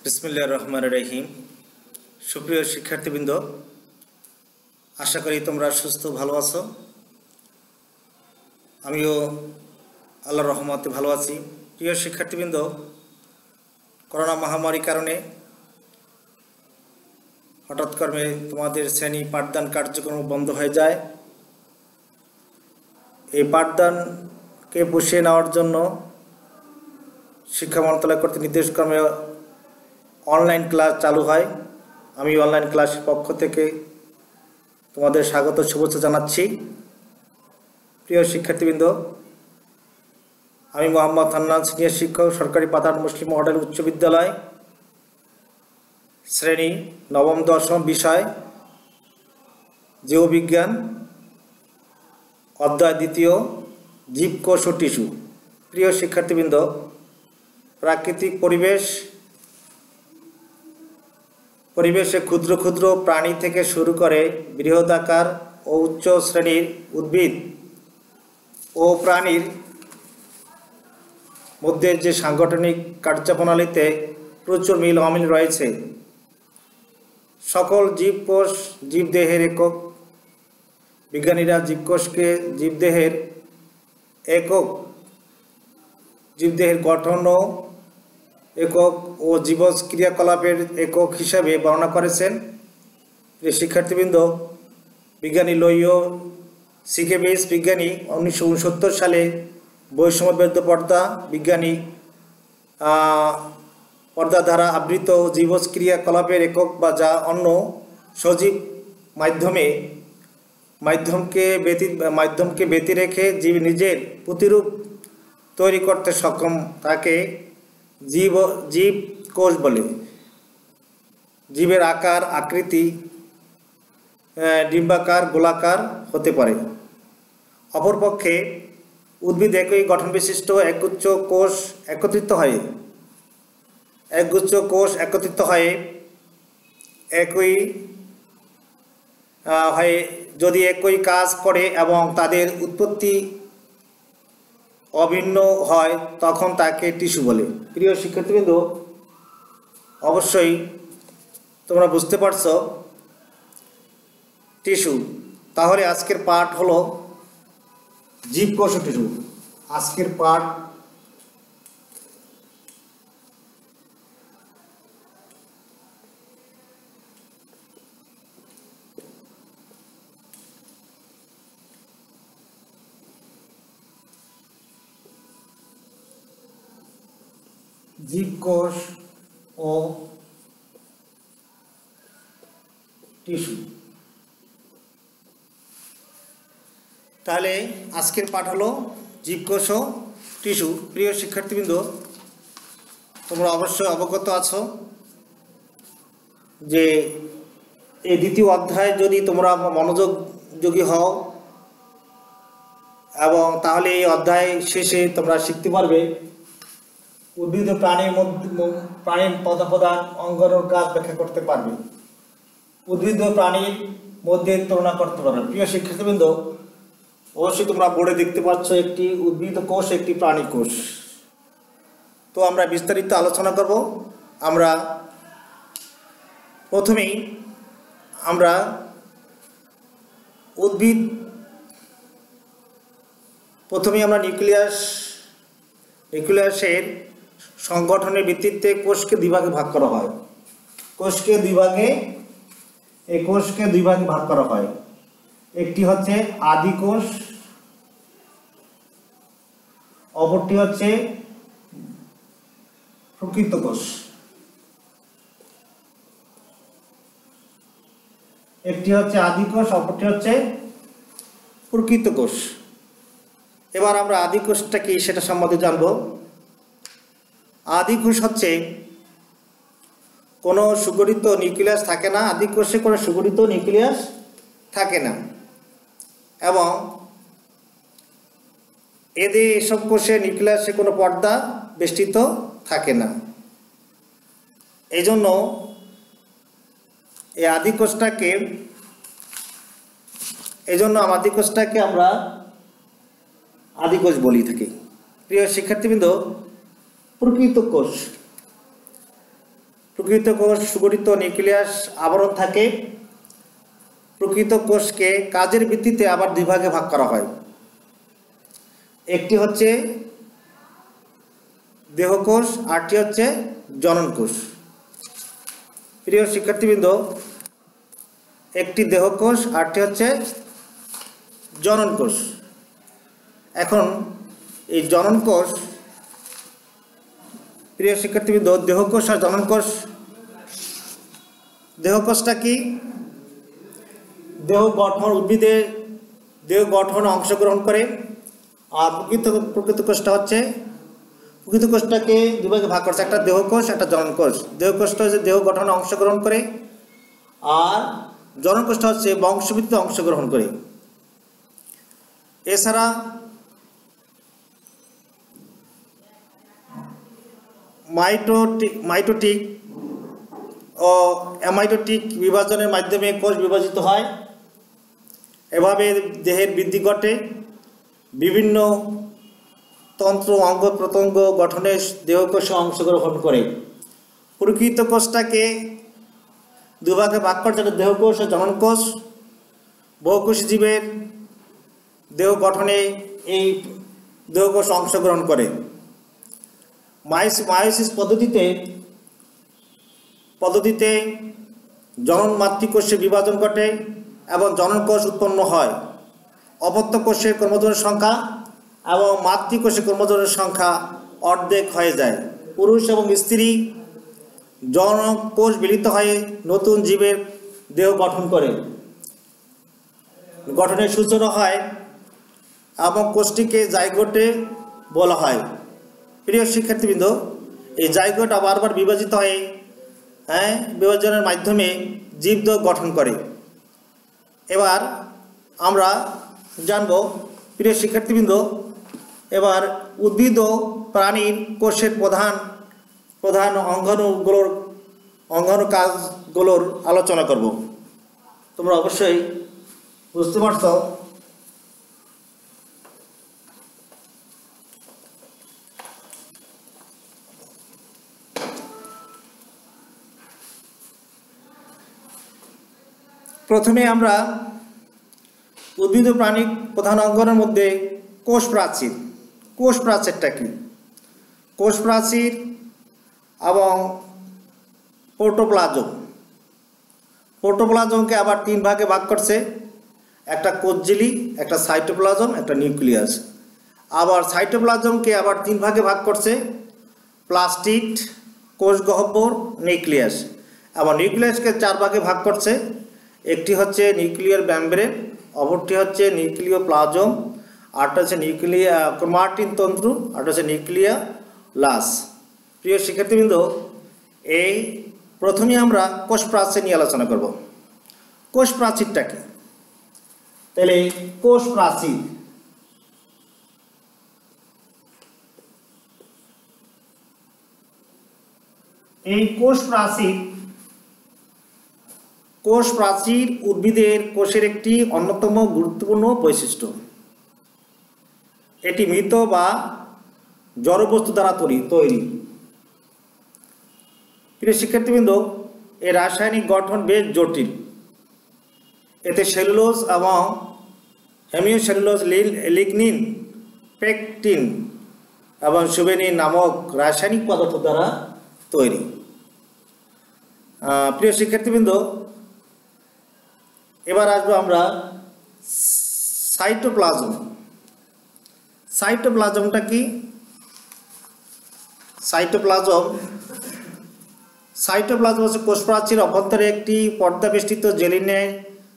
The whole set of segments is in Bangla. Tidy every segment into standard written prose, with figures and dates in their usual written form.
बिस्मिल्लाहिर रहमानिर रहीम। सुप्रिय शिक्षार्थीबृंद, आशा करी तोमरा सुस्थ भालो आछो। आमिओ आल्लाहर रहमते भालो आछि। प्रिय शिक्षार्थीबृंद, करोना महामारी कारणे हठाৎ क्रमे तुम्हादेर श्रेणी पाठदान कार्यक्रम बंद हो जाए। এই পাঠদানকে পুষিয়ে নেওয়ার জন্য শিক্ষা মন্ত্রণালয় কর্তৃক নির্দেশক্রমে অনলাইন ক্লাস চালু হয়। আমি অনলাইন ক্লাসের পক্ষ থেকে তোমাদের স্বাগত শুভেচ্ছা জানাচ্ছি। প্রিয় শিক্ষার্থীবৃন্দ, আমি মোহাম্মদ হান্নান, সিনিয়র শিক্ষক, সরকারি পাতাট মুসলিম মডেল উচ্চ বিদ্যালয়, শ্রেণী নবম দশম, বিষয় জীববিজ্ঞান, অধ্যায় দ্বিতীয়, জীবকোষ ও টিস্যু। প্রিয় শিক্ষার্থীবৃন্দ, প্রাকৃতিক পরিবেশে ক্ষুদ্র ক্ষুদ্র প্রাণী থেকে শুরু করে বৃহদাকার ও উচ্চ শ্রেণীর উদ্ভিদ ও প্রাণীর মধ্যে যে সাংগঠনিক কার্যপ্রণালীতে প্রচুর মিল অমিল রয়েছে, সকল জীবকোষ জীবদেহের একক। বিজ্ঞানীরা জীবকোষকে জীবদেহের গঠন একক ও জীবজ ক্রিয়াকলাপের একক হিসাবে বর্ণনা করেছেন। শিক্ষার্থীবৃন্দ, বিজ্ঞানী লৌয় সিকেবিস বিজ্ঞানী 1969 সালে বৈষম্যবিরোধ পর্দা বিজ্ঞানী পর্দা দ্বারা আবৃত জীবজ ক্রিয়াকলাপের একক বা যা অন্য সজীব মাধ্যমকে ব্যতি রেখে জীব নিজের প্রতিরূপ তৈরি করতে সক্ষম তাকে জীবকোষ বলে। জীবের আকার আকৃতি ডিম্বাকার গোলাকার হতে পারে। অপরপক্ষে উদ্ভিদ একই গঠন বিশিষ্ট একগুচ্ছ কোষ একত্রিত হয়ে যদি একই কাজ করে এবং তাদের উৎপত্তি অভিন্ন হয় তখন তাকে টিস্যু বলে। প্রিয় শিক্ষার্থীবৃন্দ, অবশ্যই তোমরা বুঝতে পারছো টিস্যু। তাহলে আজকের পাঠ হলো জীবকোষ ও টিস্যু। আজকের পাঠ জীবকোষ ও টিস্যু। তাহলে আজকের পাঠ হলো জীবকোষ ও টিস্যু। প্রিয় শিক্ষার্থীবৃন্দ, তোমরা অবশ্যই অবগত আছো যে এই দ্বিতীয় অধ্যায় যদি তোমরা মনোযোগী হও এবং তাহলে এই অধ্যায় শেষে তোমরা শিখতে পারবে উদ্ভিদ ও প্রাণীর পদার্থ অঙ্গনের কাজ ব্যাখ্যা করতে পারবে, উদ্ভিদ ও প্রাণীর মধ্যে তুলনা করতে পারবে। প্রিয় শিক্ষার্থীবৃন্দ, অবশ্যই তোমরা বোর্ডে দেখতে পাচ্ছ একটি উদ্ভিদ কোষ, একটি প্রাণী কোষ। তো আমরা বিস্তারিত আলোচনা করব। আমরা প্রথমেই নিউক্লিয়াসের সংগঠনের ভিত্তিতে কোষকে দুই ভাগে ভাগ করা হয়। কোষকে দুই ভাগে ভাগ করা হয়। একটি হচ্ছে আদি কোষ, অপরটি হচ্ছে প্রকৃত কোষ। একটি হচ্ছে আদি কোষ, অপরটি হচ্ছে প্রকৃত কোষ। এবার আমরা আদি কোষটা কি সেটা সম্বন্ধে জানব। আদি কোষ হচ্ছে কোনো সুগঠিত নিউক্লিয়াস থাকে না। আদি কোষে কোনো সুগঠিত নিউক্লিয়াস থাকে না এবং এসব কোষে নিউক্লিয়াসে কোনো পর্দা বেষ্টিত থাকে না। এই জন্য আদি কোষটাকে আমরা আদি কোষ বলি থাকি। প্রিয় শিক্ষার্থীবৃন্দ, প্রকৃত কোষ প্রকৃত কোষ সুগঠিত নিউক্লিয়াস আবরণ থাকে। প্রকৃত কোষকে কাজের ভিত্তিতে আবার দুই ভাগে ভাগ করা হয়। একটি হচ্ছে দেহকোষ, আরটি হচ্ছে জনন কোষ। প্রিয় শিক্ষার্থীবৃন্দ, একটি দেহকোষ, আরটি হচ্ছে জনন কোষ। এখন এই জনন কোষ, প্রিয় শিক্ষার্থীবৃন্দ, দেহকোষ আর জনন কোষ, দেহকোষটা কি? দেহ গঠন, উদ্ভিদের দেহ গঠনে অংশগ্রহণ করে। আর প্রকৃত কোষটা হচ্ছে, প্রকৃত কোষটাকে দুভাগে ভাগ করছে, একটা দেহকোষ, একটা জনন কোষ। দেহকোষটা হচ্ছে দেহ গঠনে অংশগ্রহণ করে, আর জনন কোষটা হচ্ছে বংশবৃদ্ধিতে অংশগ্রহণ করে। এছাড়া মাইটোটিক ও অ্যামাইটোটিক বিভাজনের মাধ্যমে কোষ বিভাজিত হয়। এভাবে দেহের বৃদ্ধি ঘটে। বিভিন্ন তন্ত্র, অঙ্গ প্রত্যঙ্গ গঠনে দেহকোষে অংশগ্রহণ করে। প্রকৃত কোষটাকে দুভাগে ভাগ করে, যেটা দেহকোষ ও জনন কোষ। বহুকোষী জীবের দেহ গঠনে এই দেহকোষ অংশগ্রহণ করে। মায়োসিস পদ্ধতিতে জনন মাতৃকোষে বিভাজন ঘটে এবং জনন কোষ উৎপন্ন হয়। অপত্য কোষের ক্রোমোজোমের সংখ্যা এবং মাতৃকোষের ক্রোমোজোমের সংখ্যা অর্ধেক হয়ে যায়। পুরুষ এবং স্ত্রী জনন কোষ মিলিত হয়ে নতুন জীবের দেহ গঠন করে, গঠনের সূচনা হয় এবং কোষটিকে জাইগোটে বলা হয়। প্রিয় শিক্ষার্থীবৃন্দ, এই জাইগোট বারবার বিভাজিত হয়ে বিভাজনের মাধ্যমে জীবদেহ গঠন করে। এবার আমরা জানব, প্রিয় শিক্ষার্থীবৃন্দ, এবার উদ্ভিদ ও প্রাণীর কোষের প্রধান অঙ্গাণু কাজগুলোর আলোচনা করব। তোমরা অবশ্যই বুঝতে পারছ প্রথমে আমরা উদ্ভিদ ও প্রাণীর প্রধান অঙ্গনের মধ্যে কোষ প্রাচীর। কোষ প্রাচীরটা কি? কোষ প্রাচীর এবং প্রোটোপ্লাজমকে আবার তিন ভাগে ভাগ করছে, একটা কোষঝিল্লি, একটা সাইটোপ্লাজম, একটা নিউক্লিয়াস। আবার সাইটোপ্লাজমকে আবার তিন ভাগে ভাগ করছে, প্লাস্টিড, কোষ গহ্বর, নিউক্লিয়াস। আবার নিউক্লিয়াসকে চার ভাগে ভাগ করছে, একটি হচ্ছে নিউক্লিয়ার মেমব্রেন, অপরটি হচ্ছে নিউক্লিওপ্লাজম, আরটা হচ্ছে ক্রোমাটিন তন্ত্র, আরটা হচ্ছে নিউক্লিয়াস। প্রিয় শিক্ষার্থীবৃন্দ, এই প্রথমে আমরা কোষ প্রাচীর নিয়ে আলোচনা করব। কোষ প্রাচীরটা কি? তাহলে কোষ প্রাচীর, এই কোষ প্রাচীর উদ্ভিদের কোষের একটি অন্যতম গুরুত্বপূর্ণ বৈশিষ্ট্য। এটি মৃত বা জড়বস্তু দ্বারা তৈরি। প্রিয় শিক্ষার্থীবৃন্দ, এর রাসায়নিক গঠন বেশ জটিল। এতে সেলুলোজ এবং হেমিওসেলুলোজ, লিগনিন, পেকটিন এবং সুবেনিন নামক রাসায়নিক পদার্থ দ্বারা তৈরি। প্রিয় শিক্ষার্থীবৃন্দ, এবার আসবো আমরা সাইটোপ্লাজম। সাইটোপ্লাজমটা কি? সাইটোপ্লাজম হচ্ছে কোষ প্রাচীর অভ্যন্তরে একটি পর্দা বেষ্টিত জেলিনে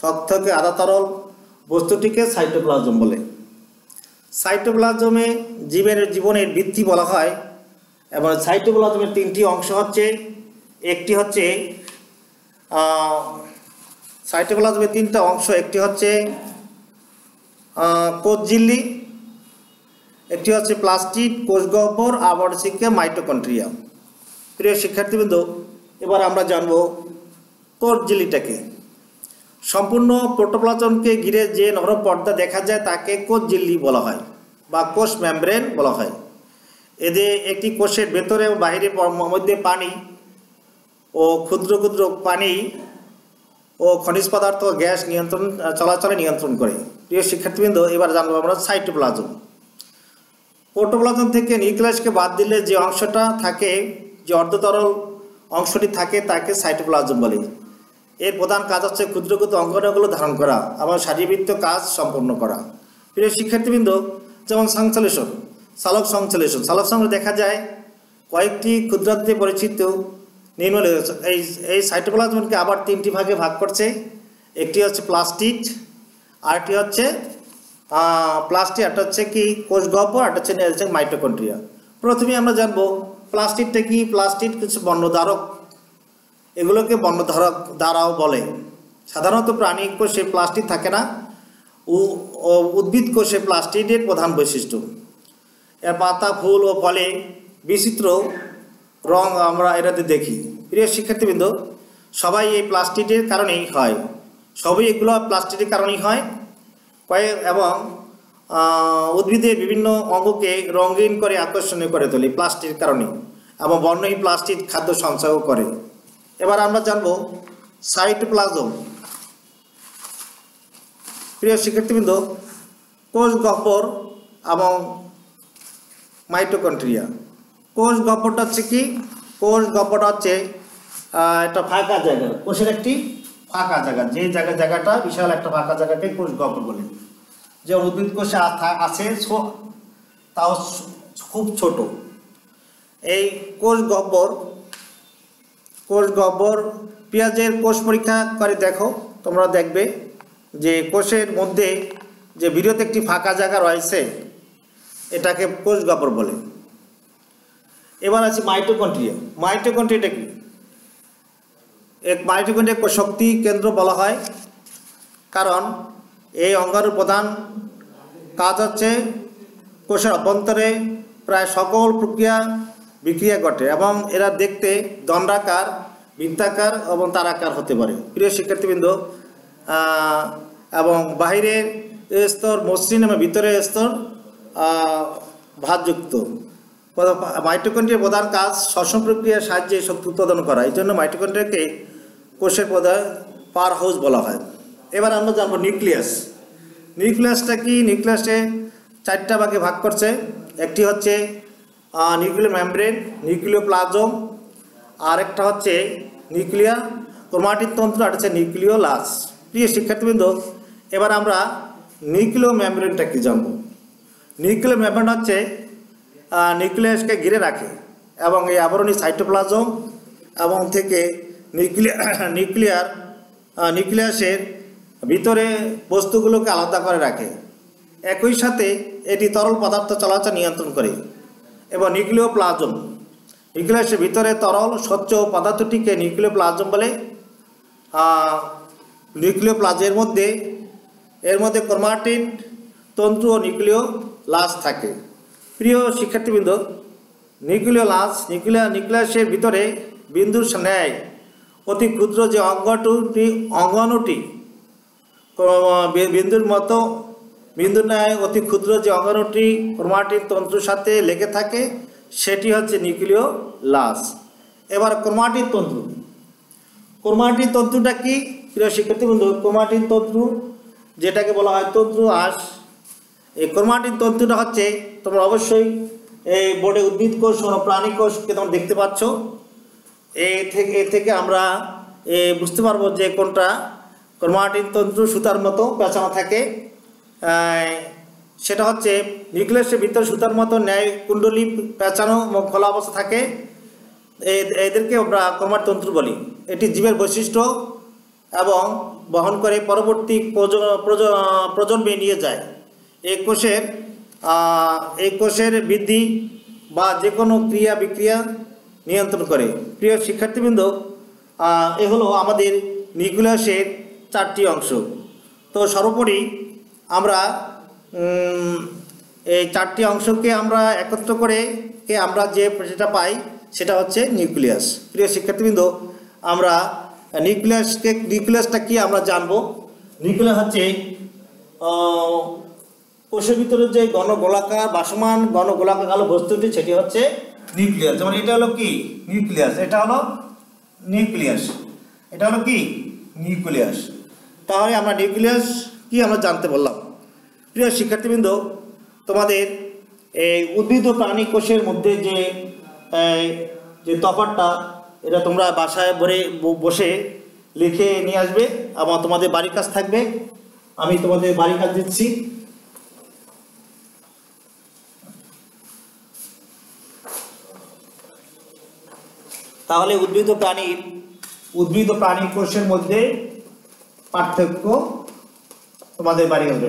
থকথকে আধা তরল বস্তুটিকে সাইটোপ্লাজম বলে। সাইটোপ্লাজমে জীবনের ভিত্তি বলা হয়। এবং সাইটোপ্লাজমের তিনটি অংশ হচ্ছে, একটি হচ্ছে সাইটোপ্লাজমের তিনটা অংশ, একটি হচ্ছে কোষঝিল্লি, একটি হচ্ছে প্লাস্টিড, কোষ গহ্বর, আবার হচ্ছে মাইটোকন্ড্রিয়া। প্রিয় শিক্ষার্থীবৃন্দ, এবার আমরা জানব কোষঝিল্লিটাকে। সম্পূর্ণ প্রোটোপ্লাজমকে ঘিরে যে নরম পর্দা দেখা যায় তাকে কোষঝিল্লি বলা হয় বা কোষ মেমব্রেন বলা হয়। এদের একটি কোষের ভেতরে ও বাইরের মধ্যে পানি ও ও ক্ষুদ্র ক্ষুদ্র পানি ও খনিজ পদার্থ গ্যাস নিয়ন্ত্রণ চলাচলে নিয়ন্ত্রণ করে। প্রিয় শিক্ষার্থীবৃন্দ, এবার জানবো আমরা সাইটোপ্লাজম। প্রোটোপ্লাজম থেকে নিউক্লিয়াসকে বাদ দিলে যে অংশটা থাকে, যে অর্ধতরল অংশটি থাকে তাকে সাইটোপ্লাজম বলে। এর প্রধান কাজ হচ্ছে ক্ষুদ্র ক্ষুদ্র অঙ্গাণুগুলো ধারণ করা এবং শারীরবৃত্তীয় কাজ সম্পন্ন করা। প্রিয় শিক্ষার্থীবৃন্দ, যেমন সংশ্লেষণ, সালোক সংশ্লেষণ। সালোক সংশ্লেষণ দেখা যায় কয়েকটি ক্ষুদ্রান্তে পরিচিত নিম্নলিখিত। এই সাইটোপ্লাজমকে আবার তিনটি ভাগে ভাগ করছে। একটি হচ্ছে প্লাস্টিড, আরেকটি হচ্ছে একটা হচ্ছে কি কোষগহ্বর, একটা হচ্ছে মাইটোকন্ড্রিয়া। প্রথমে আমরা জানবো প্লাস্টিডটা কি। প্লাস্টিড কিছু বর্ণধারক, এগুলোকে বর্ণধারক দ্বারাও বলে। সাধারণত প্রাণী কোষে প্লাস্টিড থাকে না, উদ্ভিদ কোষে প্লাস্টিডের প্রধান বৈশিষ্ট্য। এর পাতা, ফুল ও ফলে বিচিত্র রং আমরা এটাতে দেখি। প্রিয় শিক্ষার্থীবৃন্দ, সবাই এই প্লাস্টিডের কারণেই হয়, সবই এগুলো প্লাস্টিডের কারণেই হয়। এবং উদ্ভিদের বিভিন্ন অঙ্গকে রঙিন করে আকর্ষণীয় করে তোলে প্লাস্টিকের কারণে, এবং বর্ণহীন প্লাস্টিক খাদ্য সঞ্চয়ও করে। এবার আমরা জানবো সাইটোপ্লাজম। প্রিয় শিক্ষার্থীবৃন্দ, কোষ গহ্বর এবং মাইটোকন্ড্রিয়া। কোষ গহ্বরটা হচ্ছে কি? কোষ গহ্বরটা হচ্ছে একটা ফাঁকা জায়গা, কোষের একটি ফাঁকা জায়গা, যে জায়গাটা বিশাল একটা ফাঁকা জায়গাকে কোষ গহ্বর বলে। যে উদ্ভিদ কোষে আছে তাও খুব ছোট। এই কোষ গহ্বর পেঁয়াজের কোষ পরীক্ষা করে দেখো, তোমরা দেখবে যে কোষের মধ্যে যে বৃহৎ একটি ফাঁকা জায়গা রয়েছে, এটাকে কোষ গহ্বর বলে। এবার আছে মাইটোকন্ড্রিয়া। মাইটোকন্ড্রিয়াটা কি? এক মাইটোকন্ড্রিয়া শক্তি কেন্দ্র বলা হয়, কারণ এই অঙ্গাণুর প্রধান কাজ হচ্ছে কোষের অভ্যন্তরে প্রায় সকল বিক্রিয়া ঘটে, এবং এরা দেখতে দণ্ডাকার, বৃত্তাকার এবং তারাকার হতে পারে। প্রিয় শিক্ষার্থীবৃন্দ, এবং বাহিরের স্তর মসৃণ এবং ভিতরের স্তর ভাঁজযুক্ত। মাইটোকন্ড্রিয়ার প্রধান কাজ শ্বসন প্রক্রিয়ার সাহায্যে শক্তি উৎপাদন করা। এই জন্য মাইটোকন্ড্রিয়াকে কোষের প্রধান পাওয়ার হাউস বলা হয়। এবার আমরা জানবো নিউক্লিয়াস। নিউক্লিয়াসটা কি? নিউক্লিয়াসে চারটা ভাগে ভাগ করছে। একটি হচ্ছে নিউক্লিয়ার মেমব্রেন, নিউক্লিওপ্লাজম, আর একটা হচ্ছে নিউক্লিয়ার ক্রোমাটিন তন্ত্র, আর হচ্ছে নিউক্লিওলাস। প্রিয় শিক্ষার্থীবৃন্দ, এবার আমরা নিউক্লিয় মেমব্রেনটা কি জানবো। নিউক্লিয় মেমব্রেন হচ্ছে নিউক্লিয়াসকে ঘিরে রাখে, এবং এই আবরণী সাইটোপ্লাজম এবং থেকে নিউক্লিয়াসের ভিতরে বস্তুগুলোকে আলাদা করে রাখে। একই সাথে এটি তরল পদার্থ চলাচল নিয়ন্ত্রণ করে। এবং নিউক্লিয়াসের ভিতরে তরল স্বচ্ছ পদার্থটিকে নিউক্লিওপ্লাজম বলে। এর মধ্যে ক্রোমাটিন তন্তু ও নিউক্লিওলাস থাকে। প্রিয় শিক্ষার্থীবৃন্দ, নিউক্লিয়াসের ভিতরে বিন্দুর ন্যায় অতি ক্ষুদ্র যে অঙ্গাণুটি বিন্দুর ন্যায় অতি ক্ষুদ্র যে অঙ্গাণুটি ক্রোমাটিন তন্তুর সাথে লেগে থাকে, সেটি হচ্ছে নিউক্লিওলাস। এবার ক্রোমাটিন তন্তুটা কি? প্রিয় শিক্ষার্থীবৃন্দ, ক্রোমাটিন তন্তু যেটাকে বলা হয় তন্তু আঁশ, এই ক্রোমাটিন তন্তুটা হচ্ছে, তোমরা অবশ্যই এই বোর্ডে উদ্ভিদ কোষ ও প্রাণী কোষকে তোমরা দেখতে পাচ্ছ। এ থেকে আমরা বুঝতে পারবো যে কোনটা ক্রোমাটিন তন্তু সুতার মতো পেঁচানো থাকে। সেটা হচ্ছে নিউক্লিয়াসের ভিতরে সুতার মতো ন্যায় কুণ্ডলী পেঁচানো খোলা অবস্থা থাকে, এদেরকে আমরা ক্রোমাটিন তন্তু বলি। এটি জীবের বৈশিষ্ট্য এবং বহন করে পরবর্তী প্রজন্মে নিয়ে যায়। এই কোষের বৃদ্ধি বা যে কোনো ক্রিয়া বিক্রিয়া নিয়ন্ত্রণ করে। প্রিয় শিক্ষার্থীবৃন্দ, এ হলো আমাদের নিউক্লিয়াসের চারটি অংশ। তো সর্বোপরি আমরা এই চারটি অংশকে আমরা একত্র করে আমরা যেটা পাই সেটা হচ্ছে নিউক্লিয়াস। প্রিয় শিক্ষার্থীবৃন্দ, আমরা নিউক্লিয়াসটা কি আমরা জানবো। নিউক্লিয়াস হচ্ছে কোষের ভিতরে যে ঘনগোলাকার ভাসমান ঘনগোলাকার কালো বস্তুটি, সেটি হচ্ছে নিউক্লিয়াস। যেমন এটা হলো কি নিউক্লিয়াস, এটা হলো নিউক্লিয়াস। এটা হলো কি নিউক্লিয়াস। তাহলে আমরা নিউক্লিয়াস কি আমরা জানতে বললাম। প্রিয় শিক্ষার্থীবৃন্দ, তোমাদের এই উদ্ভিদ ও প্রাণী কোষের মধ্যে যে তফাৎটা, এটা তোমরা বাসায় বসে লিখে নিয়ে আসবে এবং তোমাদের বাড়ির কাজ থাকবে। আমি তোমাদের বাড়ির কাজ দিচ্ছি। তাহলে উদ্ভিদ ও প্রাণী কোষের মধ্যে পার্থক্য তোমাদের বাড়ি আসবে।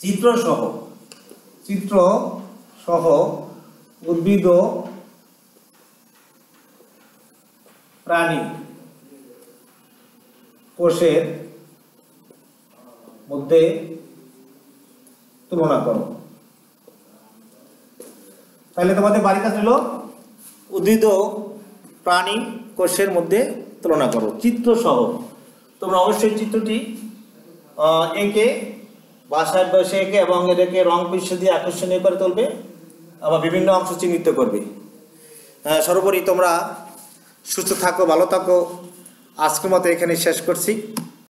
চিত্র সহ উদ্ভিদ ও প্রাণী কোষের মধ্যে তুলনা করো। তাহলে তোমাদের বাড়ির কাজ হলো উদ্ভিদ ও প্রাণী কোষের মধ্যে তুলনা করো চিত্র সহ। তোমরা অবশ্যই চিত্রটি এঁকে বাসায় বসে এঁকে এবং এটাকে রং পেন্সিল দিয়ে আকর্ষণীয় করে তুলবে, আবার বিভিন্ন অংশ চিহ্নিত করবে। সর্বোপরি তোমরা সুস্থ থাকো, ভালো থাকো। আজকের মতো এখানে শেষ করছি।